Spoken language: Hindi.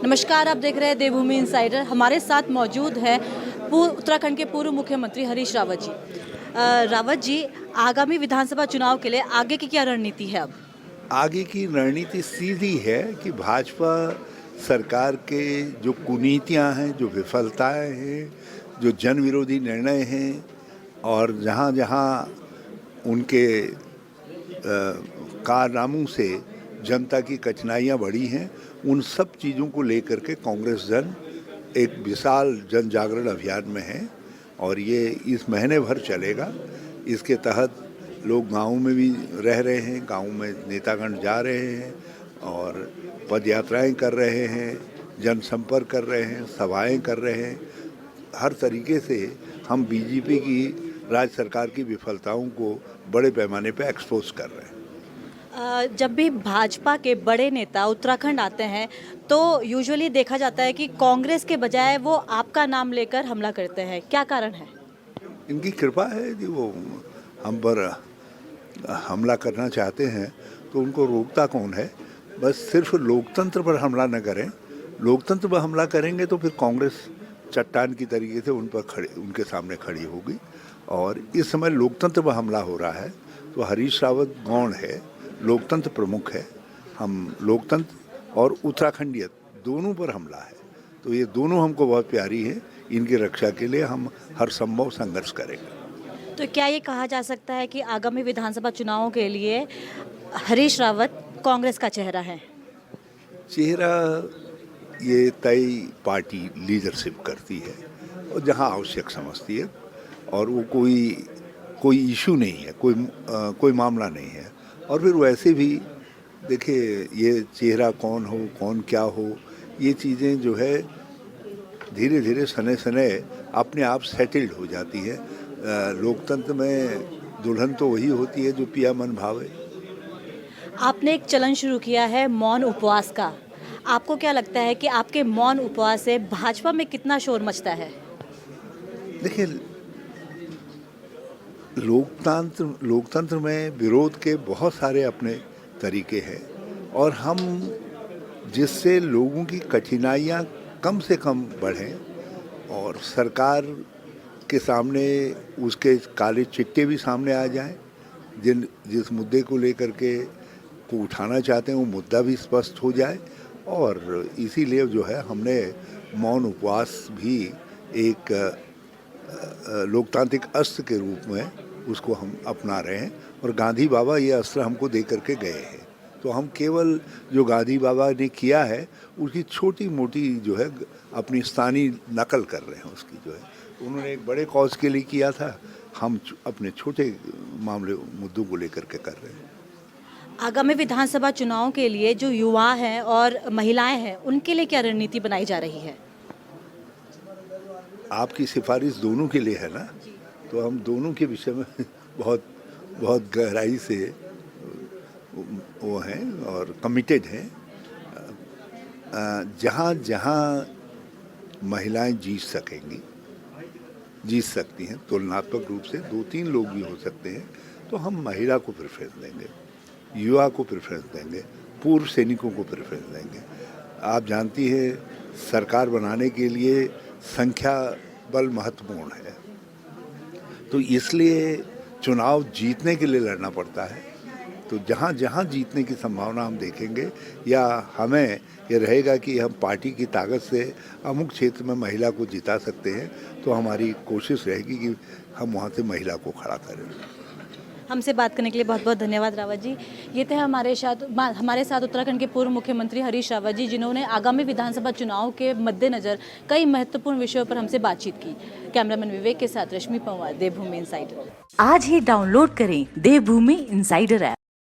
नमस्कार, आप देख रहे हैं देवभूमि इनसाइडर। हमारे साथ मौजूद है उत्तराखंड के पूर्व मुख्यमंत्री हरीश रावत जी। रावत जी, आगामी विधानसभा चुनाव के लिए आगे की क्या रणनीति है अब? आगे की रणनीति सीधी है कि भाजपा सरकार के जो कुनीतियां हैं, जो विफलताएं हैं, जो जन विरोधी निर्णय हैं और जहां जहां उनके कारनामों से जनता की कठिनाइयां बढ़ी हैं, उन सब चीज़ों को लेकर के कांग्रेस जन एक विशाल जन जागरण अभियान में है और ये इस महीने भर चलेगा। इसके तहत लोग गाँव में भी रह रहे हैं, गाँव में नेतागण जा रहे हैं और पद यात्राएँ कर रहे हैं, जनसंपर्क कर रहे हैं, सभाएं कर रहे हैं। हर तरीके से हम बीजेपी की राज्य सरकार की विफलताओं को बड़े पैमाने पर एक्सपोज कर रहे हैं। जब भी भाजपा के बड़े नेता उत्तराखंड आते हैं तो यूजुअली देखा जाता है कि कांग्रेस के बजाय वो आपका नाम लेकर हमला करते हैं। क्या कारण है? इनकी कृपा है कि वो हम पर हमला करना चाहते हैं तो उनको रोकता कौन है। बस सिर्फ लोकतंत्र पर हमला न करें। लोकतंत्र पर हमला करेंगे तो फिर कांग्रेस चट्टान की तरीके से उनके सामने खड़ी होगी और इस समय लोकतंत्र पर हमला हो रहा है। तो हरीश रावत गौण है, लोकतंत्र प्रमुख है। हम लोकतंत्र और उत्तराखंडियत दोनों पर हमला है, तो ये दोनों हमको बहुत प्यारी है। इनकी रक्षा के लिए हम हर संभव संघर्ष करेंगे। तो क्या ये कहा जा सकता है कि आगामी विधानसभा चुनावों के लिए हरीश रावत कांग्रेस का चेहरा है? चेहरा ये तय पार्टी लीडरशिप करती है और जहां आवश्यक समझती है और वो कोई इशू नहीं है, कोई मामला नहीं है। और फिर वैसे भी देखिए, ये चेहरा कौन हो, कौन क्या हो, ये चीज़ें जो है धीरे धीरे सने सने अपने आप सेटल्ड हो जाती है। लोकतंत्र में दुल्हन तो वही होती है जो पिया मन भावे। आपने एक चलन शुरू किया है मौन उपवास का। आपको क्या लगता है कि आपके मौन उपवास से भाजपा में कितना शोर मचता है? देखिए, लोकतंत्र में विरोध के बहुत सारे अपने तरीके हैं और हम जिससे लोगों की कठिनाइयाँ कम से कम बढ़ें और सरकार के सामने उसके काले चिट्टे भी सामने आ जाएं, जिस मुद्दे को लेकर के को उठाना चाहते हैं वो मुद्दा भी स्पष्ट हो जाए। और इसीलिए जो है हमने मौन उपवास भी एक लोकतांत्रिक अस्त्र के रूप में उसको हम अपना रहे हैं और गांधी बाबा ये अस्त्र हमको दे करके गए हैं। तो हम केवल जो गांधी बाबा ने किया है उसकी छोटी मोटी जो है अपनी स्थानीय नकल कर रहे हैं उसकी जो है। उन्होंने एक बड़े कॉज के लिए किया था, हम अपने छोटे मुद्दों को लेकर के कर रहे हैं। आगामी विधानसभा चुनाव के लिए जो युवा हैं और महिलाएं हैं उनके लिए क्या रणनीति बनाई जा रही है? आपकी सिफारिश दोनों के लिए है ना, तो हम दोनों के विषय में बहुत गहराई से वो हैं और कमिटेड हैं। जहाँ जहाँ महिलाएं जीत सकती हैं तुलनात्मक रूप से, 2-3 लोग भी हो सकते हैं, तो हम महिला को प्रेफरेंस देंगे, युवा को प्रेफरेंस देंगे, पूर्व सैनिकों को प्रेफरेंस देंगे। आप जानती हैं सरकार बनाने के लिए संख्या बल महत्वपूर्ण है, तो इसलिए चुनाव जीतने के लिए लड़ना पड़ता है। तो जहाँ जहाँ जीतने की संभावना हम देखेंगे या हमें ये रहेगा कि हम पार्टी की ताकत से अमुक क्षेत्र में महिला को जिता सकते हैं, तो हमारी कोशिश रहेगी कि हम वहाँ से महिला को खड़ा करें। हमसे बात करने के लिए बहुत बहुत धन्यवाद रावत जी। ये थे हमारे साथ उत्तराखंड के पूर्व मुख्यमंत्री हरीश रावत जी, जिन्होंने आगामी विधानसभा चुनाव के मद्देनज़र कई महत्वपूर्ण विषयों पर हमसे बातचीत की। कैमरामैन विवेक के साथ रश्मि पंवार, देवभूमि इनसाइडर। आज ही डाउनलोड करें देवभूमि इनसाइडर ऐप।